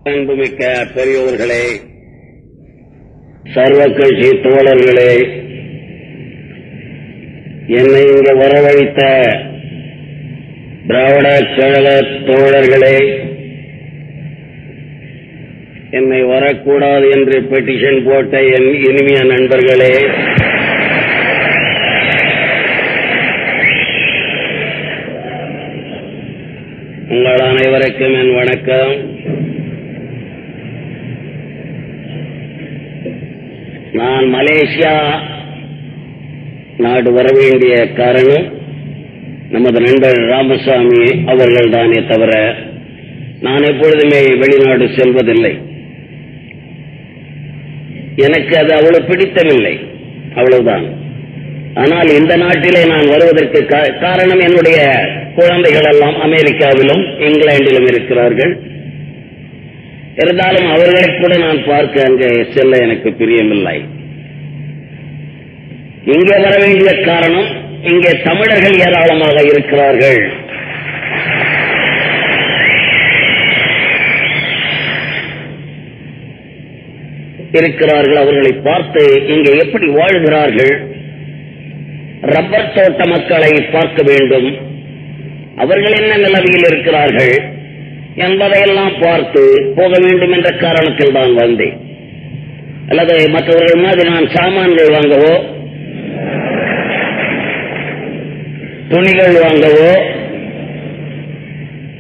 அன்புமிக்க பெரியோர்களே, சர்வ கட்சி தோழர்களே, என்னை இங்கு வரவழைத்த திராவிட கழக தோழர்களே, என்னை வரக்கூடாது என்று பெட்டிஷன் போட்ட என் இனிமைய நண்பர்களே, உங்கள் அனைவருக்கும் என் வணக்கம். நான் மலேசியா நாடு வரவேண்டிய காரணம் நமது நண்பர் ராமசாமி அவர்கள் தானே தவிர நான் எப்பொழுதுமே வெளிநாடு செல்வதில்லை. எனக்கு அது அவ்வளவு பிடித்தமில்லை, அவ்வளவுதான். ஆனால் இந்த நாட்டிலே நான் வருவதற்கு காரணம் என்னுடைய குழந்தைகள் எல்லாம் அமெரிக்காவிலும் இங்கிலாந்திலும் இருக்கிறார்கள். இருந்தாலும் அவர்களை கூட நான் பார்க்க அங்கே செல்ல எனக்கு பிரியமில்லை. இங்கே வர வேண்டிய காரணம், இங்கே தமிழர்கள் ஏராளமாக இருக்கிறார்கள். அவர்களை பார்த்து இங்கே எப்படி வாழ்கிறார்கள், ரப்பர் தோட்ட மக்களை பார்க்க வேண்டும், அவர்கள் என்ன நிலைமையில் இருக்கிறார்கள் என்பதையெல்லாம் பார்த்து போக வேண்டும் என்ற காரணத்தில் தான் வந்தேன். அல்லது மற்றவர்கள் மாதிரி நான் சாமான்கள் வாங்கவோ துணிகள் வாங்கவோ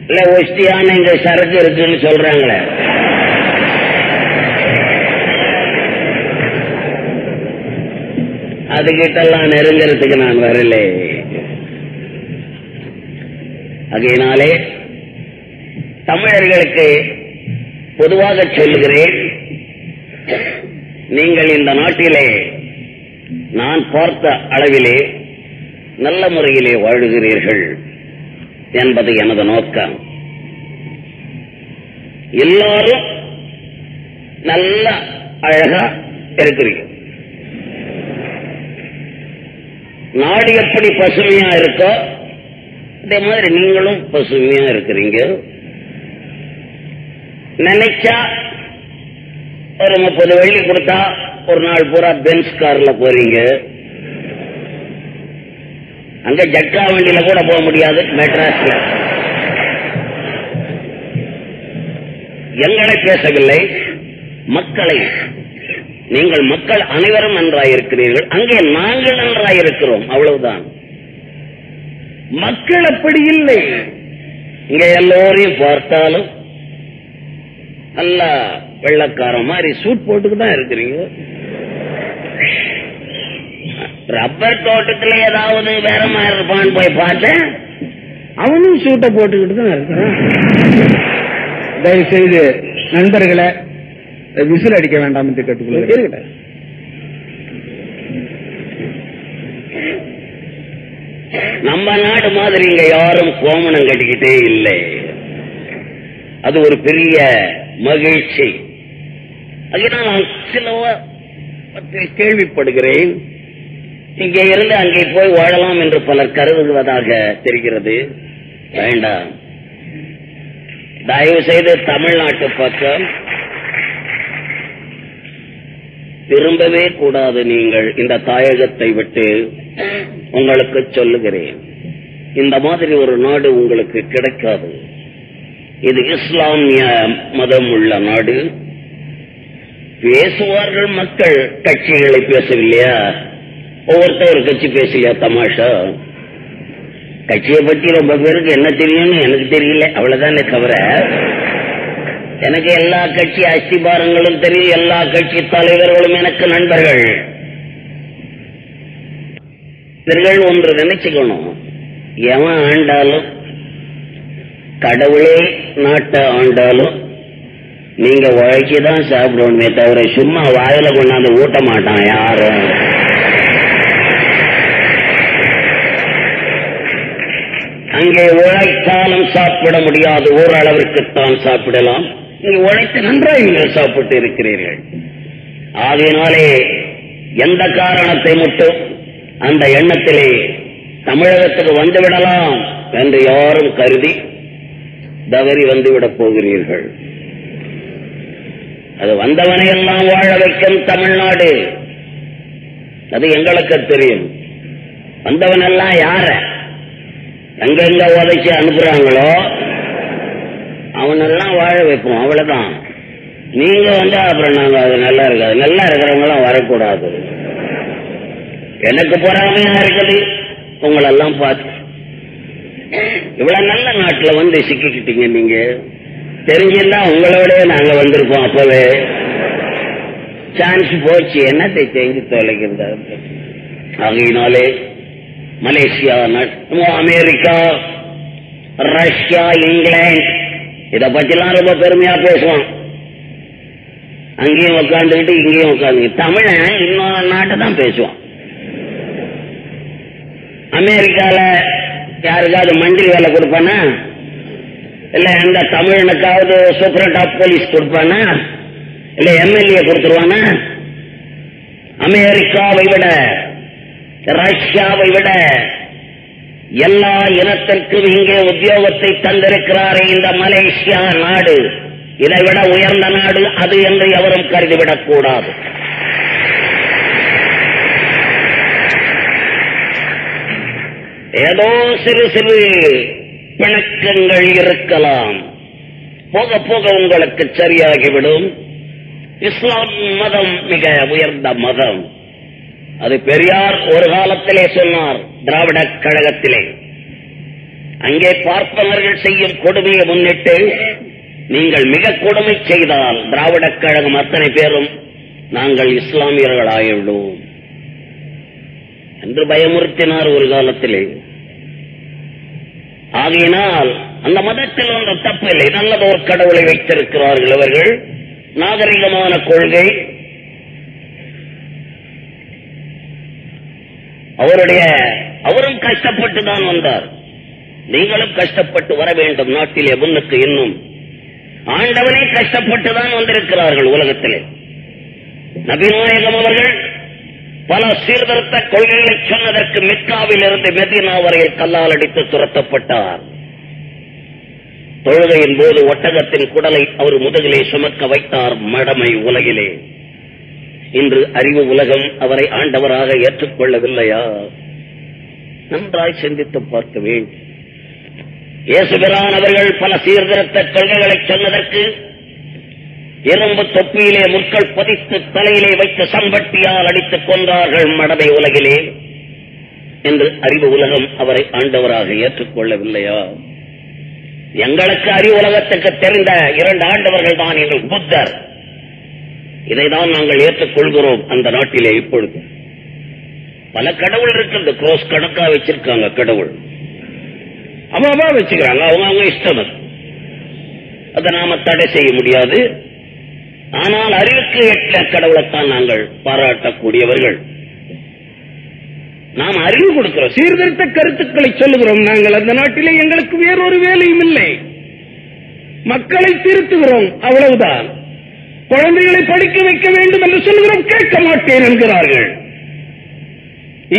இல்ல ஒஸ்டியான இங்க சரக்கு இருக்குன்னு சொல்றாங்களே, அதுகிட்டெல்லாம் நெருங்கிறதுக்கு நான் வரல. அதனாலே தமிழர்களுக்கு பொதுவாக சொல்லுகிறேன், நீங்கள் இந்த நாட்டிலே நான் பார்த்த அளவிலே நல்ல முறையிலே வாழுகிறீர்கள் என்பது எனது நோக்கம். எல்லாரும் நல்ல அழகா இருக்கிறீர்கள். நாடு எப்படி பசுமையா இருக்கோ அதே மாதிரி நீங்களும் பசுமையா இருக்கிறீங்க. நினைச்சா ஒரு 30 வெள்ளி கொடுத்தா ஒரு நாள் பூரா பென்ஸ் கார்ல போறீங்க. அங்க ஜட்கா வண்டியில கூட போக முடியாது மெட்ராஸ்ல. எங்களை பேசவில்லை, மக்களை. நீங்கள் மக்கள் அனைவரும் நன்றாயிருக்கிறீர்கள், அங்கே நாங்கள் நன்றாயிருக்கிறோம், அவ்வளவுதான். மக்கள் அப்படி இல்லை. இங்க எல்லோரையும் பார்த்தாலும் நல்ல வெள்ளக்கார மாதிரி சூட் போட்டுக்கிட்டு தான் இருக்கிறீங்க. ரப்பர் தோட்டத்தில் ஏதாவது வேற மாதிரி இருப்பான்னு போய் பார்த்தேன், அவனும் சூட்டை போட்டுக்கிட்டு தான் இருக்கிறான். தயவு செய்து நண்பர்களை விசில் அடிக்க வேண்டாம் என்று கேட்டுக்கொள்ள. நம்ம நாடு மாதிரி இங்க யாரும் கோமணம் கட்டிக்கிட்டே இல்லை. அது ஒரு பெரிய மகிழ்ச்சி. அதனால் நான் சில கேள்விப்படுகிறேன், இங்கே இருந்து அங்கே போய் வாழலாம் என்று பலர் கருதுவதாக தெரிகிறது. வேண்டாம், தயவு செய்து தமிழ்நாட்டு பக்கம் திரும்பவே கூடாது. நீங்கள் இந்த தாயகத்தை விட்டு உங்களுக்கு சொல்லுகிறேன், இந்த மாதிரி ஒரு நாடு உங்களுக்கு கிடைக்காது. இது இஸ்லாமிய மதம் உள்ள நாடு. பேசுவார்கள் மக்கள், கட்சிகளை பேசவில்லையா? ஒவ்வொருத்தர் ஒரு கட்சி பேசலையா? தமாஷா. கட்சியை பற்றி ரொம்ப பேருக்கு என்ன தெரியும்னு எனக்கு தெரியல, அவ்வளவுதானே தவிர எனக்கு எல்லா கட்சி அஸ்திபாரங்களும் தெரியும், எல்லா கட்சி தலைவர்களும் எனக்கு நண்பர்கள். இவர்கள் ஒன்று நினைச்சுக்கணும், எவன் ஆண்டாலும் கடவுளே நாட்டை ஆண்டாலும் நீங்க உழைச்சிதான் சாப்பிடணுமே தவிர சும்மா வாயில கொண்டாந்து ஊட்ட மாட்டான் யாரும். அங்கே உழைத்தாலும் சாப்பிட முடியாது, ஓரளவிற்குத்தான் சாப்பிடலாம். நீங்க உழைத்து நன்றாக நீங்கள் சாப்பிட்டு இருக்கிறீர்கள். ஆகையினாலே எந்த காரணத்தை மட்டும் அந்த எண்ணத்திலே தமிழகத்துக்கு வந்துவிடலாம் என்று யாரும் கருதி தவறி வந்துவிடப் போகிறீர்கள். அது வந்தவனை எல்லாம் வாழ வைக்கும் தமிழ்நாடு. அது எங்களுக்கு தெரியும். வந்தவன் எல்லாம் யார எங்கெங்க உதைச்சு அனுப்புறாங்களோ அவனெல்லாம் வாழ வைப்போம். அவ்வளவுதான். நீங்க வந்தா அப்புறம் நாங்க அது நல்லா இருக்காது. நல்லா இருக்கிறவங்க எல்லாம் வரக்கூடாது. எனக்கு பொறாமையா இருக்குது உங்களெல்லாம் பார்த்து. இவ்வளவு நல்ல நாட்டுல வந்து சிக்கிக்கிட்டீங்க. நீங்க தெரிஞ்சிருந்தா உங்களோட நாங்க வந்திருப்போம். அப்பவே சான்ஸ் போச்சு. என்னத்தை செஞ்சு தொலைக்கிறது. ஆகையினாலே மலேசியா, அமெரிக்கா, ரஷ்யா, இங்கிலாந்து இத பத்திலாம் ரொம்ப பெருமையா பேசுவான். அங்கேயும் உட்காந்துக்கிட்டு இங்கேயும் உட்காந்து தமிழன் இன்னொரு நாட்டை தான் பேசுவான். அமெரிக்கால யாருக்காவது மந்திரி வேலை கொடுப்பானா, இல்ல எந்த தமிழனுக்காவது சூப்பரண்ட் ஆஃப் போலீஸ் கொடுப்பானா, இல்ல எம்எல்ஏ கொடுத்துருவானா? அமெரிக்காவை விட, ரஷ்யாவை விட எல்லா இனத்திற்கும் இங்கே உத்தியோகத்தை தந்திருக்கிறாரே இந்த மலேசியா நாடு. இதை விட உயர்ந்த நாடு அது என்று எவரும் கருதிவிடக் கூடாது. ஏதோ சிறு சிறு பிணக்கங்கள் இருக்கலாம். போக போக உங்களுக்கு சரியாகிவிடும். இஸ்லாம் மதம் மிக உயர்ந்த மதம். அது பெரியார் ஒரு காலத்திலே சொன்னார். திராவிட கழகத்திலே அங்கே பார்ப்பவர்கள் செய்யும் கொடுமையை முன்னிட்டு நீங்கள் மிக கொடுமை செய்தால் திராவிட கழகம் அத்தனை பேரும் நாங்கள் இஸ்லாமியர்கள் ஆகிவிடுவோம் என்று பயமுறுத்தினார் ஒரு காலத்திலே. ஆகையினால் அந்த மதத்தில் ஒன்று தப்பில்லை. நல்லதோர் கடவுளை வைத்திருக்கிறார்கள் அவர்கள். நாகரிகமான கொள்கை. அவரும் கஷ்டப்பட்டு தான் வந்தார். நீங்களும் கஷ்டப்பட்டு வர வேண்டும் நாட்டிலே முன்னுக்கு. இன்னும் ஆண்டவனே கஷ்டப்பட்டு தான் வந்திருக்கிறார்கள் உலகத்திலே. நபிநாயகம் அவர்கள் பல சீர்திருத்த கொள்கைகளை சொன்னதற்கு மெக்காவில் இருந்து மெதினா வரையில் கல்லால் அடித்து துரத்தப்பட்டார். தொழுகையின் போது ஒட்டகத்தின் குடலை அவர் முதுகிலே சுமக்க வைத்தார் மடமை உலகிலே. இன்று அறிவு உலகம் அவரை ஆண்டவராக ஏற்றுக்கொள்ளவில்லையா? நன்றாய் சிந்தித்து பார்க்க வேண்டும். இயேசுபிரான் அவர்கள் பல சீர்திருத்த கொள்கைகளை சொன்னதற்கு இரும்பு தொப்பியிலே முற்கள் பதித்து தலையிலே வைத்து சம்பட்டியால் அடித்துக் கொன்றார்கள் மடமை உலகிலே. என்று அறிவு உலகம் அவரை ஆண்டவராக ஏற்றுக்கொள்ளவில்லையா? எங்களுக்கு அறிவு உலகத்துக்கு தெரிந்த 2 ஆண்டவர்கள் தான் எங்கள் புத்தர். இதைதான் நாங்கள் ஏற்றுக்கொள்கிறோம் அந்த நாட்டிலே. இப்பொழுது பல கடவுள் இருக்கிறது. குரோஸ் கணக்கா வச்சிருக்காங்க கடவுள். அம்மாவா வச்சுக்கிறாங்க. அவங்க இஷ்டம். அதை நாம தடை செய்ய முடியாது. ஆனால் அறிவுக்கு எட்ட கடவுளைத்தான் நாங்கள் பாராட்டக்கூடியவர்கள். நாம் அறிவு கொடுக்கிறோம். சீர்திருத்த கருத்துக்களை சொல்லுகிறோம். நாங்கள் அந்த நாட்டிலே எங்களுக்கு வேறொரு வேலையும் இல்லை. மக்களை திருத்துகிறோம். அவ்வளவுதான். குழந்தைகளை படிக்க வைக்க வேண்டும் என்று சொல்கிறோம். கேட்க மாட்டேன் என்கிறார்கள்.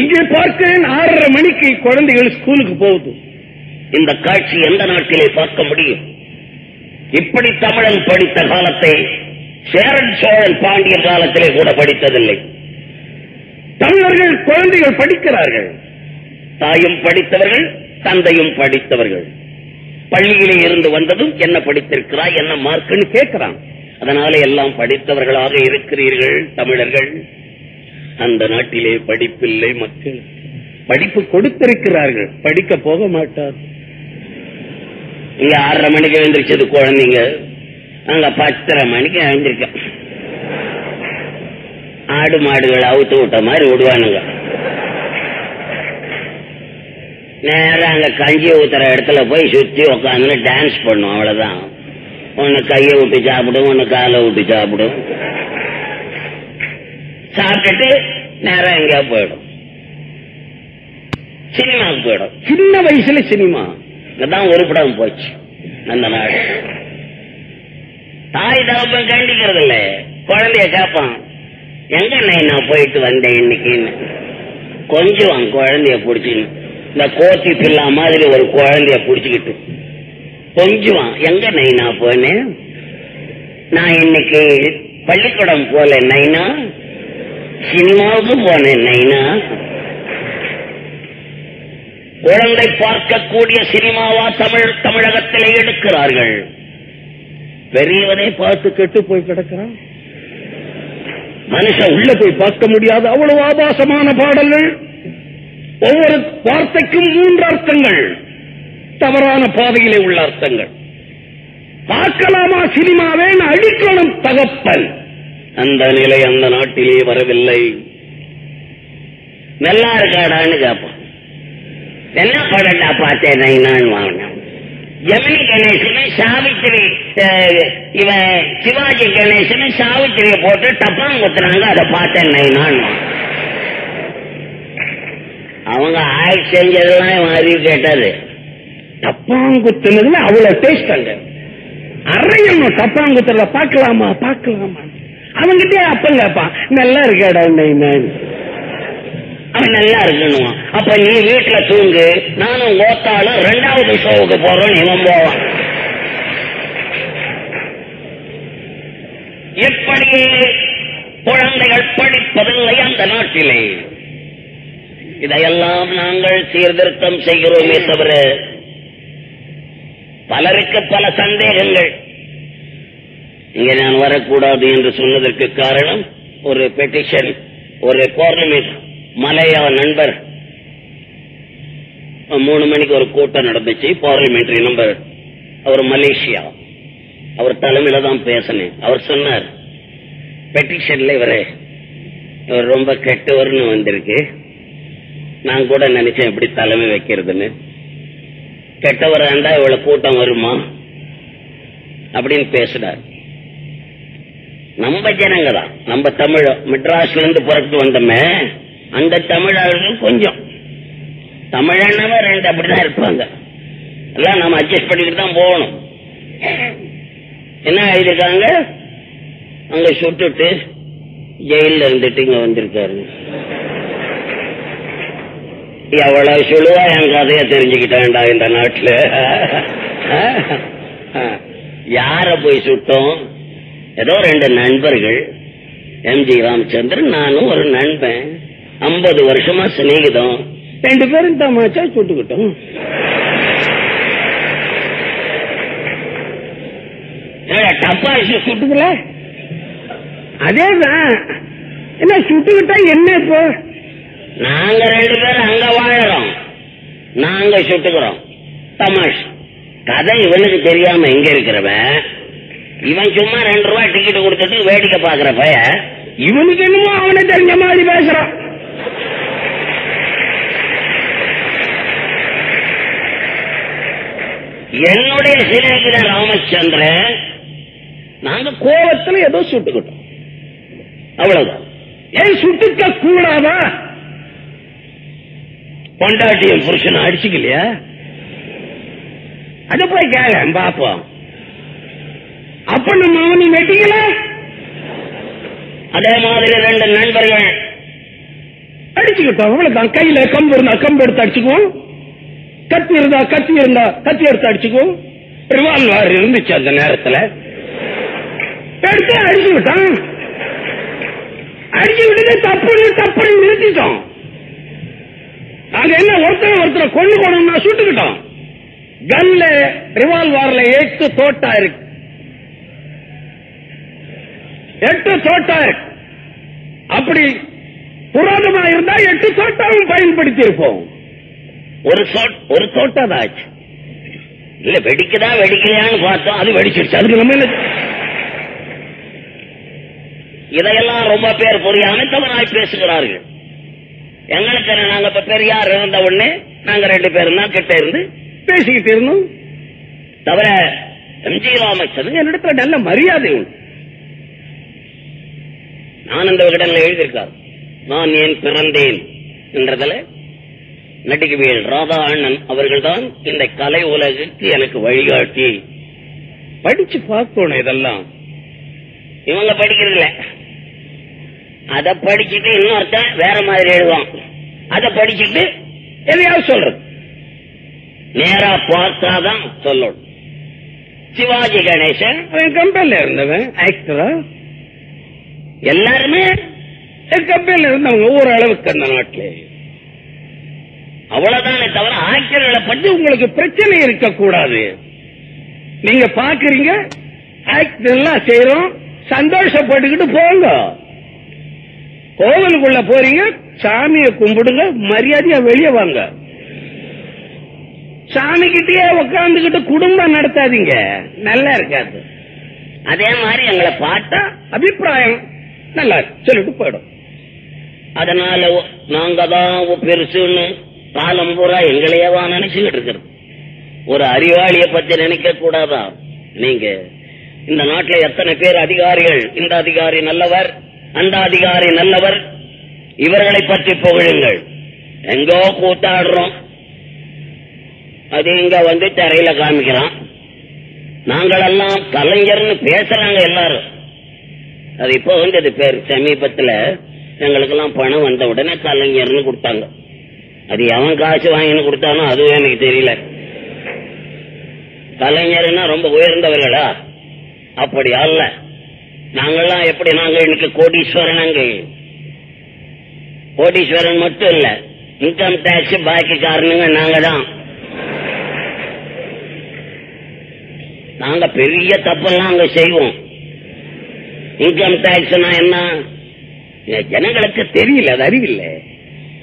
இங்கே பார்க்கிறேன் 6:30 மணிக்கு குழந்தைகள் ஸ்கூலுக்கு போகுது. இந்த காட்சி எந்த நாட்டிலே பார்க்க முடியும்? இப்படி தமிழன் படித்த காலத்தை சேரன் சோழன் பாண்டியன் காலத்திலே கூட படித்ததில்லை. தமிழர்கள் குழந்தைகள் படிக்கிறார்கள். தாயும் படித்தவர்கள், தந்தையும் படித்தவர்கள். பள்ளியிலே இருந்து வந்ததும் என்ன படித்திருக்கிறாய், என்ன மார்க்குன்னு கேட்கிறான். அதனால எல்லாம் படித்தவர்களாக இருக்கிறீர்கள் தமிழர்கள். அந்த நாட்டிலே படிப்பில்லை. மக்கள் படிப்பு கொடுத்திருக்கிறார்கள், படிக்க போக மாட்டார். இங்க 6:30 மணிக்கு எழுந்திருச்சது குழந்தைங்க. அங்க 10:30 மணிக்கு எழுந்திருக்க. ஆடு மாடுகள் அவுத்து விட்ட மாதிரி விடுவானுங்க. நேரம் அங்க கஞ்சி ஊத்துற இடத்துல போய் சுத்தி உட்காந்து டான்ஸ் பண்ணும். அவ்வளவுதான். ஒன்னு கையை விட்டு சாப்பிடும், ஒன்னு காலை விட்டு சாப்பிடும். சாப்பிட்டுட்டு நேரம் எங்கேயா போயிடும். சினிமாவுக்கு போயிடும். சின்ன வயசுல சினிமா இதான் உருப்படம் போச்சு அந்த நாடு. தாய் தகப்பன் கண்டிக்கிறது இல்ல. குழந்தைய கேட்பான், எங்க நான் போயிட்டு வந்தேன் இன்னைக்குன்னு. கொஞ்சம் குழந்தைய பிடிச்சின்னு இந்த கோத்தி பிள்ளா மாதிரி ஒரு குழந்தைய பிடிச்சுக்கிட்டு கொஞ்சம் எங்க நான் போனேன், நான் இன்னைக்கு பள்ளிக்கூடம் போல நைனா, சினிமாவுக்கு போனேன் நைனா. குழந்தை பார்க்கக்கூடிய சினிமாவா தமிழகத்தில் எடுக்கிறார்கள். பெரியவனை பார்த்து கெட்டு போய் கிடக்கிறான். மனுஷன் உள்ள போய் பார்க்க முடியாது, அவ்வளவு ஆபாசமான பாடல்கள். ஒவ்வொரு வார்த்தைக்கும் 3 அர்த்தங்கள், தவறான பாதையிலே உள்ள அர்த்தங்கள். பார்க்கலாமா சினிமாவே? அடிக்கணும் தகப்பன். அந்த நிலை அந்த நாட்டிலே வரவில்லை. நல்லா இருக்காடான்னு கேட்பான். என்ன படம்டா பார்த்தேன் நான் வாங்கினேன். ஜெமினி கணேசன் சாவித்திரி, இவன் சிவாஜி கணேசன் சாவித்திரியை போட்டு டப்பாங் குத்துறாங்க, அதை பார்த்தேன் நான். அவங்க ஆக்ட் செஞ்சதெல்லாம் இவன் அறிவு கேட்டது. டப்பாங் குத்துனதுல அவ்வளவு டேஸ்ட் அங்க அறையணும். டப்பாங் குத்துறத பார்க்கலாமா பார்க்கலாமா? அவங்கிட்டே அப்ப கேட்பான், நல்லா இருக்காடா நான். அவன் நல்லா இருக்கணும். அப்ப நீ வீட்டுல தூங்கு, நானும் ஓத்தாலும் 2வது ஷோவுக்கு போறோம். இவன் போவான். எப்படி குழந்தைகள் படிப்பதில்லை அந்த நாட்டிலே. இதையெல்லாம் நாங்கள் சீர்திருத்தம் செய்கிறோமே தவிர, பலருக்கு பல சந்தேகங்கள். இங்கே நான் வரக்கூடாது என்று சொன்னதற்கு காரணம், ஒரு பெட்டிஷன், ஒரு பார்லிமெண்ட் மலையா நண்பர் 3 மணிக்கு ஒரு கூட்டம் நடந்துச்சு. பார்லிமெண்டரி நம்பர், அவர் மலேசியா, அவர் தலைமையில தான் பேசினேன். அவர் சொன்னார், பெட்டிஷன்ல இவர் ரொம்ப கெட்டவர்னு வந்திருக்கு. நான் கூட நினைச்சேன் எப்படி தலைமை வைக்கிறதுன்னு. கெட்டவரா இருந்தா இவ்வளவு கூட்டம் வருமா அப்படின்னு பேசினார். நம்ம ஜனங்க தான், நம்ம தமிழ் மெட்ராஸ்ல இருந்து புறப்பட்டு வந்தோமே, அந்த தமிழர்கள் கொஞ்சம் தமிழனவே 2 அப்படிதான் இருப்பாங்க. எல்லாம் நம்ம அட்ஜஸ்ட் பண்ணிக்கிட்டு தான் போகணும். என்ன எழுதிருக்காங்க, அங்க சுட்டுட்டு ஜெயில இருந்துட்டு இங்க வந்திருக்காரு. எவ்வளவு சொல்லுவா என் கதைய தெரிஞ்சுக்கிட்டேன்டா இந்த நாட்டுல. யார போய் சுட்டோம்? ஏதோ 2 நண்பர்கள், எம்ஜி ராமச்சந்திரன், நானும் ஒரு நண்பன், 50 வருஷமா சிநேகிதம். 2 பேரும் தமாச்சா சுட்டுக்கிட்டோம். டப்பா சுட்டுக்கல, அதேதான். என்ன சுட்டுக்கிட்டா என்ன? இப்போ நாங்க 2 பேரும் அங்க வாழறோம், நாங்க சுட்டுக்கிறோம். தமாஷ் கதை இவனுக்கு தெரியாம எங்க இருக்கிறவன், இவன் சும்மா 2 ரூபாய் டிக்கெட் கொடுத்துட்டு வேடிக்கை பாக்குற பைய, இவனுக்கு என்னமோ அவனை தெரிஞ்ச மாதிரி பேசுறான். என்னுடைய சிநேகிதன் ராமச்சந்திரன், நாங்க கோவத்துல ஏதோ சுட்டுக்கிட்டோம், அவ்வளவுதான். ஏன் சுட்டுக்க கூடாதா? பொண்டாட்டியும் புருஷன் அடிச்சுக்கலையா? அது போய் கேள பாப்போம். அப்ப நம்ம அவனை வெட்டிக்கல. அதே மாதிரி 2 நண்பர்கள் அடிச்சுக்கிட்டோம், அவ்வளவுதான். கையில கம்பு இருந்தா கம்பு எடுத்து அடிச்சுக்குவோம், கத்தி இருந்தா கத்தி எடுத்து அடிச்சுக்குவோம். ரிவால்வர் இருந்துச்சு அந்த நேரத்தில், எடுத்து அடிச்சு விட்டான். அடிச்சு விட்டு தப்பு நிறுத்திட்டோம். நாங்க என்ன ஒருத்தரை கொண்டு போனோம்னா சுட்டுக்கிட்டோம். கன்ல ரிவால்வர்ல 8 தோட்டா இருக்கு, 8 தோட்டா இருக்கு. அப்படி புராதமா இருந்தா 8 தோட்டாவும் பயன்படுத்தி இருப்போம். ஒரு தோட்டா தான் ஆச்சு. இல்ல வெடிக்கலையான்னு பார்த்தோம், அது வெடிச்சிருச்சு. அதுக்கு நம்ம இதையெல்லாம் ரொம்ப பேர் புரியாம தவறாய் பேசுகிறார்கள். எங்களுக்கு நாங்க இப்ப பெரியார் இருந்த உடனே நாங்க 2 பேரும் தான் கிட்ட இருந்து பேசிக்கிட்டு இருந்தோம். தவிர எம்ஜி ராமச்சந்திரன் என்னிடத்துல நல்ல மரியாதை உண்டு. ஆனந்த விகடன்ல எழுதியிருக்கார், நான் ஏன் பிறந்தேன் என்றதுல நடிகவியல் ராதா அண்ணன் அவர்கள் தான் இந்த கலை உலகுக்கு எனக்கு வழிகாட்டி. படிச்சு பார்க்கணும். இதெல்லாம் இவங்க படிக்கிறதில்ல. அதை படிச்சுட்டு இன்னொருத்தன் வேற மாதிரி எழுதுவான், அதை படிச்சுட்டு எதையாவது சொல்றது. நேரா பார்த்தாதான் சொல்லணும். சிவாஜி கணேசன் அவன் கம்பெனில இருந்தவன், ஆக்டரா எல்லாருமே கம்பெனில இருந்தவங்க ஓரளவுக்கு அந்த நாட்டில். அவ்வளவுதானே தவிர ஆக்டர்களை பற்றி உங்களுக்கு பிரச்சனை இருக்கக்கூடாது. நீங்க பாக்குறீங்க ஆக்ட் எல்லாம் செய்யறோம், சந்தோஷப்பட்டுக்கிட்டு போங்க. கோவிலுக்குள்ள போறீங்க, சாமியை கும்பிடுங்க, மரியாதையா வெளியே வாங்க. சாமி கிட்டே உட்காந்துக்கிட்டு குடும்பம் நடத்தாதீங்க, நல்லா இருக்காது. அதே மாதிரி எங்களை பார்த்தா அபிப்பிராயம் நல்லா சொல்லிட்டு போயிடும். அதனால நாங்க தான் பெருசுன்னு காலம் பூரா எங்களையவா நினைச்சுக்கிட்டு இருக்கிறது. ஒரு அறிவாளிய பத்தி நினைக்க கூடாதா? நீங்க இந்த நாட்டில் எத்தனை பேர் அதிகாரிகள், இந்த அதிகாரி நல்லவர், அந்த அதிகாரி நல்லவர், இவர்களை பற்றி புகழுங்கள். எங்கோ கூத்தாடுறோம், அது இங்க வந்து தரையில காமிக்கிறான். நாங்களெல்லாம் கலைஞர்னு பேசுறாங்க எல்லாரும். அது இப்ப வந்து அது பேர் சமீபத்தில் எங்களுக்கெல்லாம் பணம் வந்த உடனே கலைஞர்னு கொடுத்தாங்க. அது எவன் காசு வாங்கின்னு கொடுத்தானோ அதுவும் எனக்கு தெரியல. கலைஞர்னா ரொம்ப உயர்ந்தவர்களா? அப்படி அல்ல. நாங்கெல்லாம் எப்படி, நாங்க இன்னைக்கு கோடீஸ்வரன். அங்கே கோடீஸ்வரன் மட்டும் இல்ல, இன்கம் டாக்ஸ் பாக்கி காரணங்க நாங்க தான். நாங்க பெரிய தப்பெல்லாம் அங்க செய்வோம். இன்கம் டாக்ஸ்னா என்ன ஜனங்களுக்கு தெரியல, அது அறிவில்லை.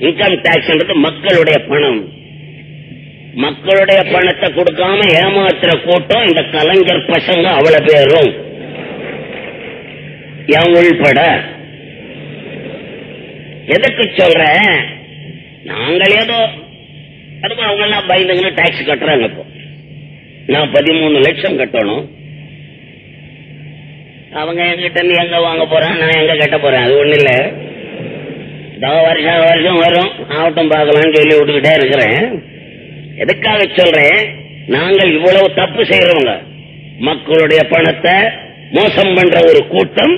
இன்கம் டாக்ஸ் மக்களுடைய பணம். மக்களுடைய பணத்தை கொடுக்காம ஏமாத்துற கூட்டம் இந்த கலைஞர் பசங்க அவ்வளவு பேரும் என் உள்பட. எதுக்கு சொல்ற, நாங்கள் ஏதோ அதுவும் அவங்க எல்லாம் பயந்துங்கன்னு டாக்ஸ் கட்டுறாங்க. இப்போ நான் 13 லட்சம் கட்டணும். அவங்க என்கிட்ட எங்க வாங்க போறேன், நான் எங்க கட்ட போறேன், அது ஒண்ணு இல்ல. வருஷம் வருஷம் வரும், ஆவட்டம் பார்க்கலாம்னு சொல்லி விட்டுக்கிட்டே இருக்கிறேன். எதுக்காக சொல்றேன், நாங்கள் இவ்வளவு தப்பு செய்யறவங்க, மக்களுடைய பணத்தை மோசம் பண்ற ஒரு கூட்டம்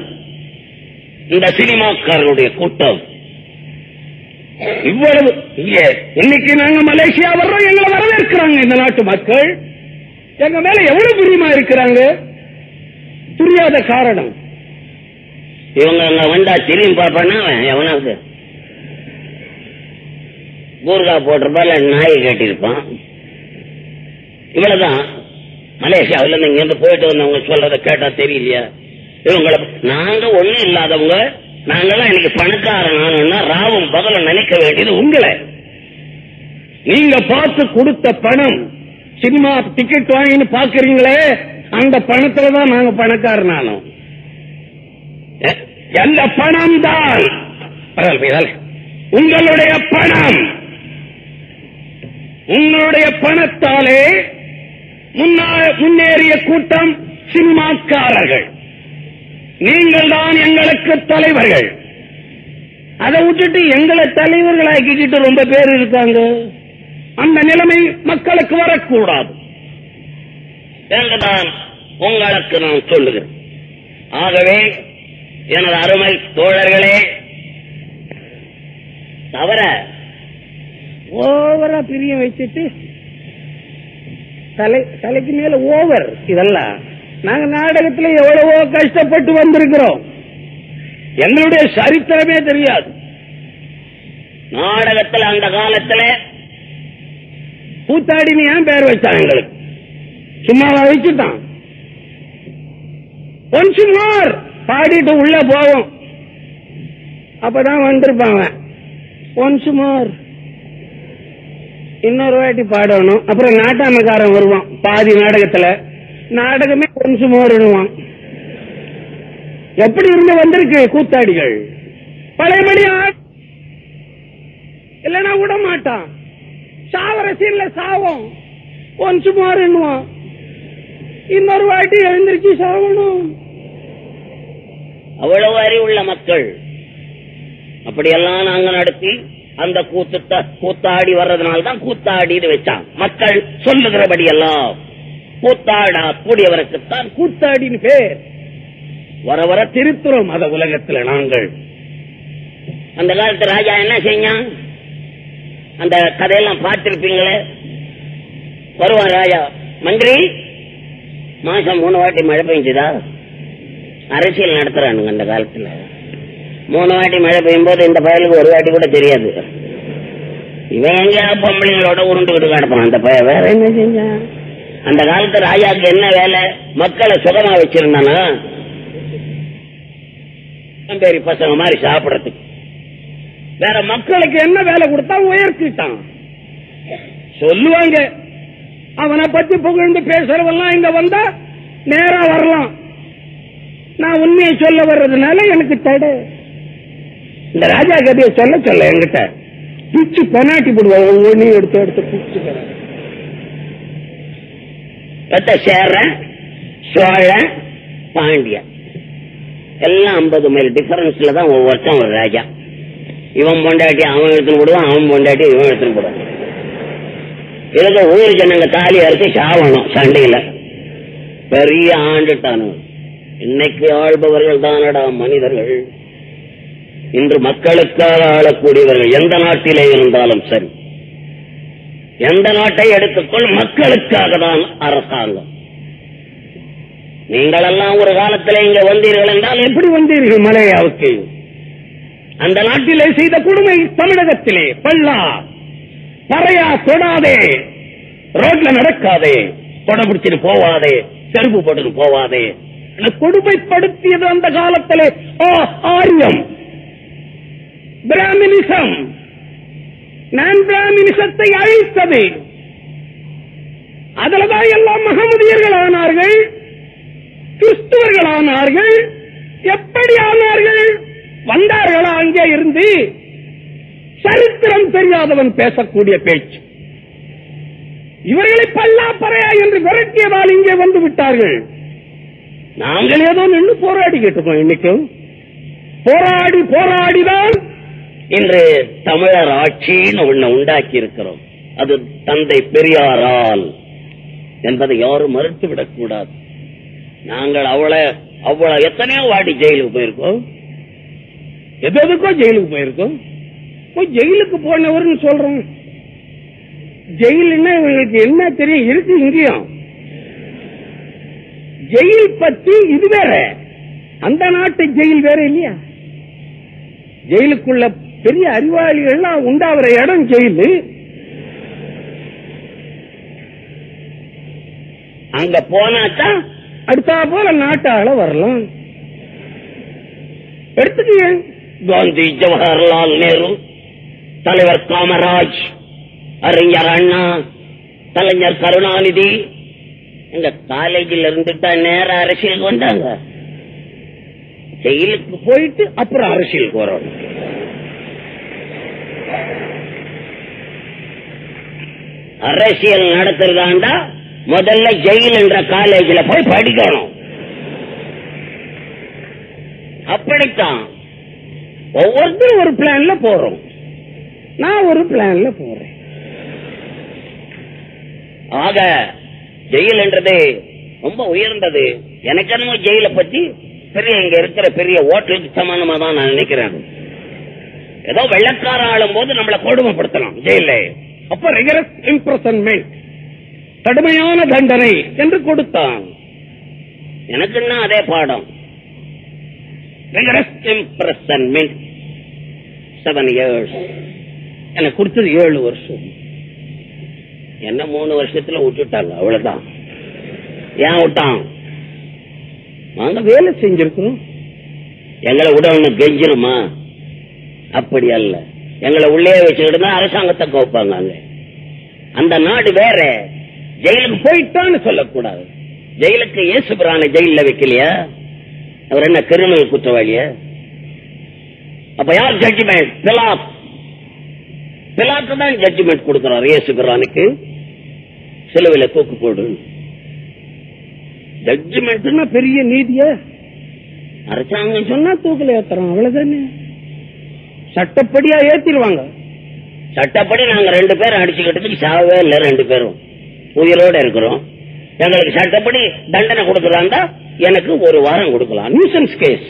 இந்த சினிமாக்காரருடைய கூட்டம். இவ்வளவு இன்னைக்கு நாங்க மலேசியா வர்றோம், எங்களை வரவேற்கிறாங்க இந்த நாட்டு மக்கள். எங்க மேல எவ்வளவு பிரியமா இருக்கிறாங்க. புரியாத காரணம், இவங்க அங்க வந்தா திரும்பி பார்ப்பானா எவனாவது ஊர்கா போட்டிருப்பான், நாயை கட்டிருப்பான். இவ்வளவுதான். மலேசியாவில இருந்து இங்க இருந்து போயிட்டு வந்தவங்க சொல்றத கேட்டா தெரியலையா? இவங்களை நாங்க ஒண்ணும் இல்லாதவங்க, நாங்கெல்லாம் இன்னைக்கு பணக்காரனா ராவும் பகலும் நினைக்க வேண்டியது உங்களை. நீங்க பார்த்து கொடுத்த பணம், சினிமா டிக்கெட் வாங்கின்னு பாக்குறீங்களே, அந்த பணத்துலதான் நாங்க பணக்காரனானோம். அந்த பணம் தான் உங்களுடைய பணம். உங்களுடைய பணத்தாலே முன்னேறிய கூட்டம் சினிமாக்காரர்கள். நீங்கள் தான் எங்களுக்கு தலைவர்கள். அதை விட்டுட்டு எங்களை தலைவர்களாக்கிட்டு ரொம்ப பேர் இருக்காங்க. அந்த நிலைமை மக்களுக்கு வரக்கூடாது என்றுதான் உங்களுக்கு நான் சொல்லுகிறேன். ஆகவே எனது அருமை தோழர்களே, தவிர ஓவரா பிரியம் வச்சுட்டு தலைக்கு மேல ஓவர் இதெல்லாம். நாங்க நாடகத்தில் எவ்வளவோ கஷ்டப்பட்டு வந்திருக்கிறோம். எங்களுடைய சரித்திரமே தெரியாது. நாடகத்தில் அந்த காலத்தில் கூத்தாடின்னு ஏன் பேர் வச்சான் எங்களுக்கு? சும்மாவா வச்சுட்டான்? ஒன்ஸ் மோர் பாடிட்டு உள்ள போவோம், அப்பதான் வந்திருப்பாங்க. ஒன்ஸ் மோர் இன்னொரு வாட்டி பாடணும். அப்புறம் நாட்டாமக்காரன் வருவான் பாதி நாடகத்துல, நாடகமே ஒன்ஸ் மோர்னுவான். எப்படி இருந்து வந்திருக்கு கூத்தாடிகள்? பழையபடி இல்லைன்னா விட மாட்டான். சாவர சீன்ல சாவோம், ஒன்ஸ் மோர்னுவான். இன்னொரு வாட்டி எழுந்திருச்சு சாவணும். அவ்வளவு அறிவுள்ள மக்கள். அப்படியெல்லாம் நாங்க நடத்தி அந்த கூத்தாடி வர்றதுனால்தான் கூத்தாடி வச்சான். மக்கள் சொல்லுகிறபடி எல்லாம் கூத்தாடா கூடியவருக்குத்தான் கூத்தாடின்னு பேர். வர வர திருத்துறோம் அத உலகத்தில் நாங்கள். அந்த காலத்து ராஜா என்ன செஞ்சான்? அந்த கதையெல்லாம் பார்த்திருப்பீங்களே. வருவான் ராஜா, மந்திரி மாசம் 3 வாட்டி மழை பெய்ஞ்சுதா? அரசியல் நடத்துறானுங்க அந்த காலத்துல. 3 வாட்டி மழை பெய்யும் போது இந்த பயலுக்கு ஒரு வாட்டி கூட தெரியாது. இவன் எங்கேயாவது பொம்பளைங்களோட உருண்டுகிட்டு கிடப்பான் அந்த பய. வேற என்ன செஞ்சான்? அந்த காலத்து ராஜாக்கு என்ன வேலை? மக்களை சுகமா வச்சிருந்தானா பேரி பசங்க மாதிரி சாப்பிடறதுக்கு. வேற மக்களுக்கு என்ன வேலை கொடுத்தா உயர்த்திட்டான் சொல்லுவாங்க. அவனை பத்தி புகழ்ந்து பேசுறவெல்லாம் இங்க வந்தா நேரா வரலாம். நான் உண்மையை சொல்ல வர்றதுனால எனக்கு தடை. இந்த ராஜா கதையை சொல்ல என்கிட்ட பிச்சு பெனாட்டி போடுவாங்க. ஒவ்வொன்றையும் எடுத்து பிச்சு சேர சோழ பாண்டிய எல்லாம் 50 மைல் டிஃபரன்ஸ்ல தான் ஒவ்வொருத்தன் ஒரு ராஜா. இவன் பொண்டாட்டி அவன் எடுத்துன்னு போடுவான், அவன் பொண்டாட்டி இவன் எடுத்துன்னு போடுவான். இதுக்கு ஊர் ஜனங்க தாலி அறுத்து சாவணும் சண்டையில. பெரிய ஆண்டுட்டானு. இன்னைக்கு ஆள்பவர்கள் தானடா மனிதர்கள். இன்று மக்களுக்காக ஆளக்கூடியவர்கள் எந்த நாட்டிலே இருந்தாலும் சரி, எந்த நாட்டை எடுத்துக்கொள், மக்களுக்காக தான் அரசாங்கம். நீங்கள் எல்லாம் ஒரு காலத்தில் இங்க வந்தீர்கள் என்றால் எப்படி வந்தீர்கள் மலையாவுக்கு? அந்த நாட்டிலே செய்த கொடுமை தமிழகத்திலே பல்லா பறையா தொடாதே, ரோட்ல நடக்காதே, கொடை பிடிச்சிட்டு போவாதே, செருப்பு போட்டு போவாதே. கொடுமைப்படுத்தியது அந்த காலத்திலே ஆரியம், பிராமினிசம். நான் பிராமினிசத்தை அழித்தது. அதுலதான் எல்லாம் மகமதியர்கள் ஆனார்கள், கிறிஸ்துவர்கள் ஆனார்கள். எப்படி ஆனார்கள்? வந்தார்களா அங்கே இருந்து? சரித்திரம் தெரியாதவன் பேசக்கூடிய பேச்சு. இவர்களை பல்லா பறையா என்று விரட்டியதால் இங்கே வந்து விட்டார்கள். நாங்கள் ஏதோ நின்று போராடிக்கிட்டு இருக்கோம். இன்னைக்கும் போராடிதான் இன்று தமிழர் ஆட்சின்னு ஒண்ணு உண்டாக்கி இருக்கிறோம். அது தந்தை பெரியாரால் என்பதை யாரும் மறுத்துவிடக் கூடாது. நாங்கள் அவ்வளவு எத்தனையோ வாடி ஜெயிலுக்கு போயிருக்கோம், எதுக்கோ ஜெயிலுக்கு போயிருக்கோம். ஜெயிலுக்கு போனவர்னு சொல்றோம். ஜெயிலுன்னா இவங்களுக்கு என்ன தெரியும்? இருக்கு இங்கேயும் ஜெயில் பத்தி. இது வேற, அந்த நாட்டு ஜெயில் வேற இல்லையா? ஜெயிலுக்குள்ள பெரிய அறிவாளிகள்லாம் உண்டாகிற இடம் ஜெயிலு. அங்க போனாத்தான் அடுத்தா போல நாட்டால வரலாம். எடுத்துக்க காந்தி, ஜவஹர்லால் நேரு, தலைவர் காமராஜ், அறிஞர் அண்ணா, கலைஞர் கருணாநிதி எங்க காலேஜில் இருந்துட்டா நேர அரசியலுக்கு வந்தாங்க. ஜெயிலுக்கு போயிட்டு அப்புறம் அரசியலுக்கு வரணும். அரசியல் நடத்துறதாண்டா முதல்ல ஜெயில் என்ற காலேஜில் போய் படிக்கணும். அப்படித்தான் ஒவ்வொருத்தரும் ஒரு பிளான்ல போறோம். நான் ஒரு பிளான்ல போறேன். ஆக ஜெயில் என்றது ரொம்ப உயர்ந்தது. எனக்கு என்னமோ ஜெயிலை பத்தி பெரிய இங்க இருக்கிற பெரிய ஓட்டலுக்கு சமானமா தான் நான் நினைக்கிறேன். ஏதோ வெள்ளக்கார ஆளும் போது நம்மளை கொடுமைப்படுத்தலாம் ஜெயில. அப்ப ரிகரஸ் இம்ப்ரெசன்மெண்ட், கடுமையான தண்டனை என்று கொடுத்தான். எனக்குன்னா அதே பாடம். Rigorous imprisonment 7 years. எனக்கு கொடுத்தது 7 வருஷம். என்ன 3 வருஷத்துல விட்டுட்டாங்க, அவ்வளவுதான். ஏன் விட்டான்? நாங்க வேலை செஞ்சிருக்கிறோம். எங்களை விட ஒண்ணு கெஞ்சிருமா? அப்படி அல்ல. எங்களை உள்ளே வச்சுக்கிட்டு தான் அரசாங்கத்தை கோப்பாங்க. அந்த நாடு வேற. ஜெயிலுக்கு போயிட்டான்னு சொல்லக்கூடாது. ஜெயிலுக்கு இயேசுபிரான ஜெயில வைக்கலையா? அவர் என்ன கிரிமினல் குற்றவாளியா? அப்ப யார் ஜட்ஜ்மெண்ட்? பிலாத்து தான் ஜட்ஜ்மெண்ட் கொடுக்கிறார் இயேசுபிரானுக்கு. சிலுவையில தூக்கு போடு. ஜட்ஜ்மெண்ட்னா பெரிய நீதிய அரசாங்கம் சொன்னா தூக்கில ஏத்துறோம், அவ்வளவுதானே. சட்டப்படியா ஏத்திடுவாங்க. சட்டப்படி நாங்க 2 பேரும் அடிச்சுக்கிட்டதுக்கு சாவே இல்ல, 2 பேரும் உயிரோட இருக்கிறோம். எங்களுக்கு சட்டப்படி தண்டனை கொடுக்கறாண்டா எனக்கு 1 வாரம் கொடுக்கலாம். நியூசன்ஸ் கேஸ்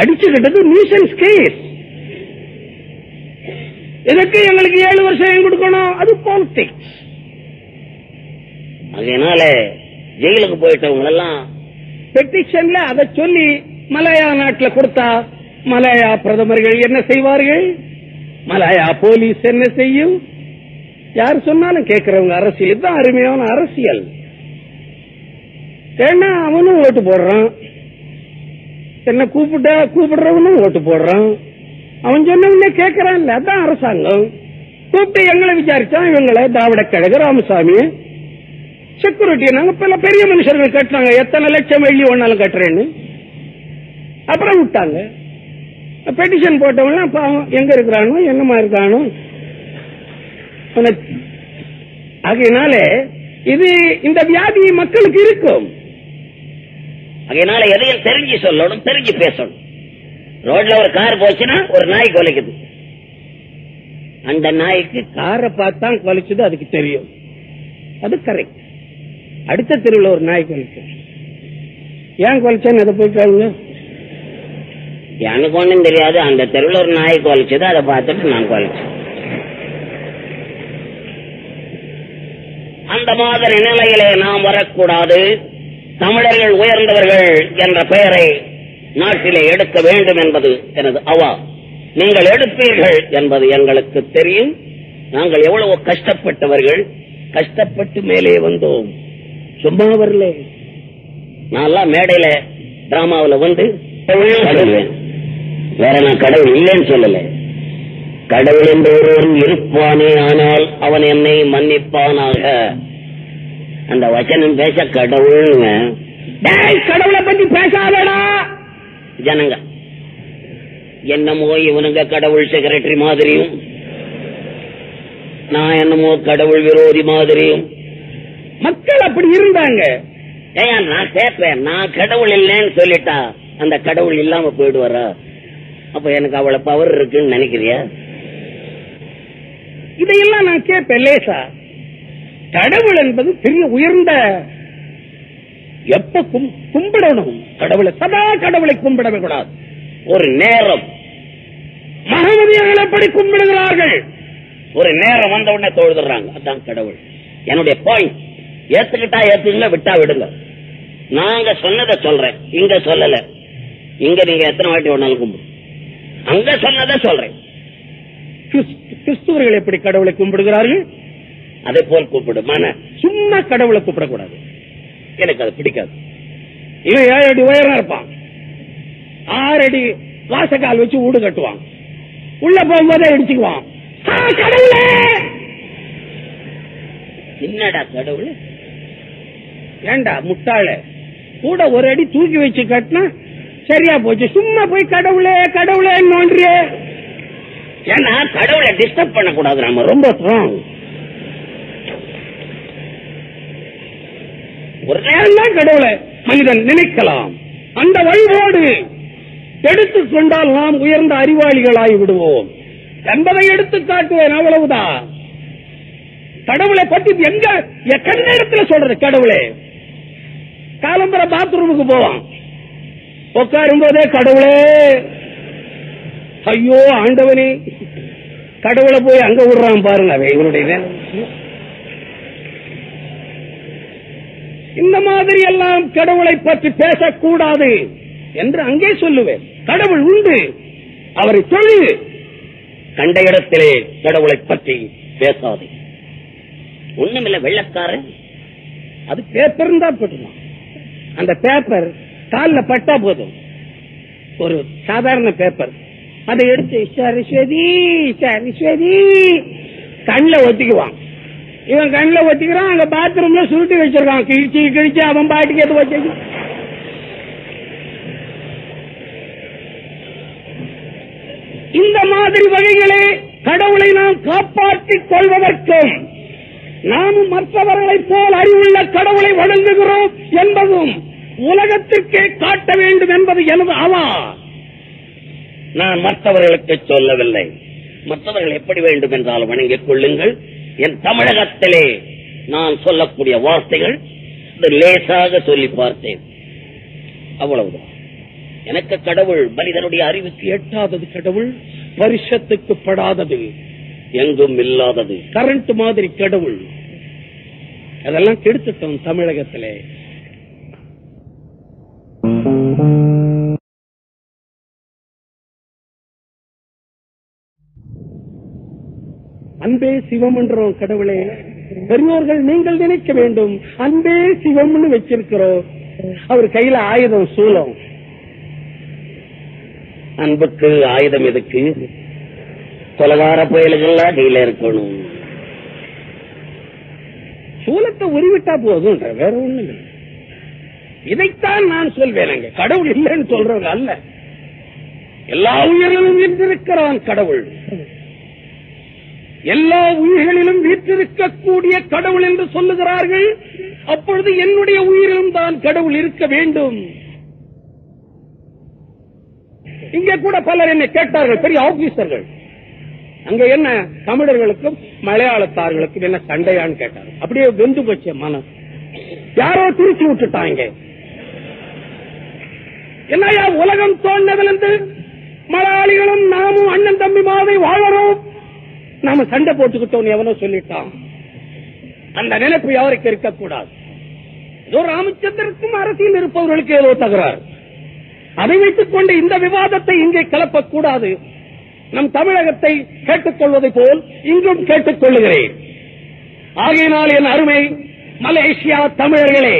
அடிச்சுக்கிட்டது நியூசன்ஸ் கேஸ். இதுக்கு எங்களுக்கு 7 வருஷம் கொடுக்கணும். அது பாலிடிக்ஸ். அதனால ஜெயிலுக்கு போயிட்டவங்க எல்லாம் பெட்டிஷன்ல அதை சொல்லி மலையா நாட்டில் கொடுத்தா மலாயா பிரதமர்கள் என்ன செய்வார்கள்? மலாயா போலீஸ் என்ன செய்யும்? யார் சொன்னாலும் கேட்கிறவங்க அரசியல் தான் அருமையான அரசியல். ஏன்னா அவனும் ஓட்டு போடுறான், என்ன கூப்பிடுறவனும் ஓட்டு போடுறான், அவன் சொன்ன கேட்கறான். அதான் அரசாங்கம். கூப்பிட்டு எங்களை விசாரிச்சா இவங்களை திராவிட கழக ராமசாமி செக்யூரிட்டி நாங்க பெரிய மனுஷர்கள் கட்டினாங்க, எத்தனை லட்சம் வெள்ளி ஒன்னாலும் கட்டுறேன்னு. அப்புறம் விட்டாங்க. பெட்டிஷன் போட்டவங்க எங்க இருக்கிறானோ என்னமா இருக்கானோ. ஆகையினால இது இந்த வியாதி மக்களுக்கு இருக்கும். அதனால எதையும் தெரிஞ்சு சொல்லணும், தெரிஞ்சு பேசணும். ரோட்ல ஒரு கார் போச்சுன்னா ஒரு நாய் கொலைக்குது, அந்த நாய்க்கு காரை பார்த்தா கொலைச்சது அதுக்கு தெரியும், அது கரெக்ட். அடுத்த தெருவில் ஒரு நாய் கொலைச்சு, ஏன் கொலைச்சேன்னு அதை போய் கேளுங்க. எனக்கு ஒண்ணும் தெரியாது, அந்த தெருவில் ஒரு நாய் கொலைச்சது, அதை பார்த்துட்டு நான் கொலைச்சேன். அந்த மாதிரி நிலையிலே நாம் வரக்கூடாது. தமிழர்கள் உயர்ந்தவர்கள் என்ற பெயரை நாட்டிலே எடுக்க வேண்டும் என்பது எனது அவா. நீங்கள் எடுப்பீர்கள் என்பது எங்களுக்கு தெரியும். நாங்கள் எவ்வளவு கஷ்டப்பட்டவர்கள், கஷ்டப்பட்டு மேலே வந்தோம், சும்மா வரல. நான் மேடையில டிராமாவில் வந்து சொல்லுவேன், வேற நான் கடவுள் இல்லைன்னு சொல்லல. கடவுள் என்று ஒருவன் இருப்பானே, ஆனால் அவன் என்னை மன்னிப்பானாக. அந்த வசனம் பேச கடவுள், கடவுளை பத்தி பேசாதடா. ஜனங்க என்னமோ இவனுங்க கடவுள் செக்ரட்டரி மாதிரியும், நான் என்னமோ கடவுள் விரோதி மாதிரியும். மக்கள் அப்படி இருந்தாங்க. நான் கேட்பேன், நான் கடவுள் இல்லைன்னு சொல்லிட்டா அந்த கடவுள் இல்லாம போயிடுவாரா? அப்ப எனக்கு அவ்வளவு பவர் இருக்குன்னு நினைக்கிறியா? இதையெல்லாம் நான் கேட்பேன் லேசா. கடவுள் என்பது பெரிய உயர்ந்த, எப்ப கும்பிடணும் கடவுளை, சதா கடவுளை கும்பிடவே கூடாது. ஒரு நேரம் மகமதியர்கள் எப்படி கும்பிடுகிறார்கள், ஒரு நேரம் வந்த உடனே தொழுதுறாங்க, அதான் கடவுள். என்னுடைய பாயிண்ட், ஏத்துக்கிட்டா ஏத்துக்கல, விட்டா விடுங்க. நாங்க சொன்னதை சொல்றேன், இங்க சொல்லல. இங்க நீங்க எத்தனை வாட்டி வேணாலும் கும்பிடு, அங்க சொன்னதை சொல்றேன். கிறிஸ்துவர்கள் எப்படி கடவுளை கும்பிடுகிறார்கள் அதே போல் கூப்பிடு. சும்மா கடவுளை கூப்பிடக்கூடாது, எனக்கு அது பிடிக்காது. இவன் 7 அடி உயரம் இருப்பான், 6 அடி வாசக்கால் வச்சு வீடு கட்டுவான், உள்ள போகும்போதே இடிச்சுக்குவான். கடவுளே, என்னடா கடவுள்? ஏண்டா முட்டாள, கூட 1 அடி தூக்கி வச்சு கட்டினா சரியா போச்சு, சும்மா போய் கடவுளே கடவுளே நோன்றியே. ஏன்னா கடவுளை டிஸ்டர்ப் பண்ணக்கூடாது, நம்ம ரொம்ப ஸ்ட்ராங். ஒரு நேரம் தான் கடவுளை மனிதன் நினைக்கலாம். அந்த வழிபாடு எடுத்துக்கொண்டால் நாம் உயர்ந்த அறிவாளிகளாகி விடுவோம் என்பதை எடுத்து காட்டுவேன், அவ்வளவுதான். கடவுளை பத்தி எங்க எத்தனை இடத்துல சொல்றது? கடவுளே காலம்பர பாத்ரூமுக்கு போவான், உட்காரும் போதே கடவுளே, ஐயோ ஆண்டவனே, கடவுளை போய் அங்க விடுறான் பாருங்க. அவை இவனுடைய இந்த மாதிரி எல்லாம் கடவுளை பற்றி பேசக்கூடாது என்று அங்கே சொல்லுவேன். கடவுள் உண்டு, அவரை தொழு, கண்ட இடத்திலே கடவுளை பற்றி பேசாது. ஒண்ணுமில்ல, வெள்ளக்காரன் அது பேப்பர் தான் போட்டுருவான். அந்த பேப்பர் காலில் பட்டா போதும், ஒரு சாதாரண பேப்பர், அதை எடுத்து சரஸ்வதி சரஸ்வதி கண்ணில் ஒத்திக்குவான். இவன் கண்ணில் ஒத்திக்கிறான், அங்க பாத்ரூம்ல சுருட்டி வச்சிருக்கான், கிழிச்சு கிழிச்சு அவன் பாட்டுக்கு எது வச்சு. இந்த மாதிரி வகைகளே கடவுளை நாம் காப்பாற்றிக் கொள்வதற்கும் நாமும் மற்றவர்களைப் போல் அறிவுள்ள கடவுளை வணங்குகிறோம் என்பதும் உலகத்திற்கே காட்ட வேண்டும் என்பது எனது அவா. நான் மற்றவர்களுக்கு சொல்லவில்லை, மற்றவர்கள் எப்படி வேண்டும் என்றால் வணங்கிக் கொள்ளுங்கள். என் தமிழகத்திலே நான் சொல்லக்கூடிய வார்த்தைகள் லேசாக சொல்லி பார்த்தேன், அவ்வளவுதான். எனக்கு கடவுள் மனிதனுடைய அறிவுக்கு எட்டாதது, கடவுள் வருஷத்துக்கு படாதது, எங்கும் இல்லாதது, கரண்ட் மாதிரி கடவுள். அதெல்லாம் கெடுத்துட்டோம் தமிழகத்திலே. அன்பே சிவம் என்றோம். கடவுளே, பெரியோர்கள் நீங்கள் நினைக்க வேண்டும், அன்பே சிவம்னு வச்சிருக்கிறோம். அவர் கையில ஆயுதம் சூலம். அன்புக்கு ஆயுதம் எதுக்கு? கொலகார புயல்கள்லாம் கையில இருக்கணும். சூலத்தை உருவிட்டா போதும், வேற ஒண்ணு இல்லை. இதைத்தான் நான் சொல்வேன். கடவுள் இல்லைன்னு சொல்றவங்க அல்ல, எல்லா உயிரிலும் வீற்றிருக்கிறான் கடவுள். எல்லா உயிர்களிலும் வீற்றிருக்கக்கூடிய கடவுள் என்று சொல்லுகிறார்கள். அப்பொழுது என்னுடைய உயிரிலும் தான் கடவுள் இருக்க வேண்டும். இங்கே கூட பலர் என்னை கேட்டார்கள், பெரிய ஆபீசர்கள், அங்க என்ன தமிழர்களுக்கும் மலையாளத்தார்களுக்கும் என்ன சண்டையான்னு கேட்டாங்க. அப்படியே வெந்து போச்சு மனம். யாரோ திருச்சி விட்டுட்டாங்க. என்னையா உலகம் தோன்றதிலிருந்து மலையாளிகளும் நாமும் அண்ணன் தம்பி மாதிரி வாழறோம், நாம சண்டை போட்டுக்கிட்டோம் எவனோ சொல்லிட்டான். அந்த நினைப்பு யாருக்கு இருக்கக்கூடாது. ஏதோ ராமச்சந்திரனுக்கும் அரசியல் இருப்பவர்களுக்கு ஏதோ தகராறு. அதை வைத்துக் கொண்டு இந்த விவாதத்தை இங்கே கலப்பக்கூடாது. நம் தமிழகத்தை கேட்டுக்கொள்வதை போல் இங்கும் கேட்டுக் கொள்ளுகிறேன். ஆகையினால் என் அருமை மலேசியா தமிழர்களே,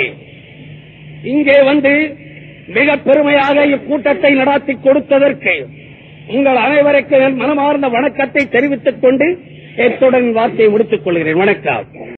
இங்கே வந்து மிக பெருமையாக இக்கூட்டத்தை நடத்தி கொடுத்ததற்கு உங்கள் அனைவருக்கு மனமார்ந்த வணக்கத்தை தெரிவித்துக் கொண்டு எத்துடன் வார்த்தையை முடித்துக் கொள்கிறேன். வணக்கம்.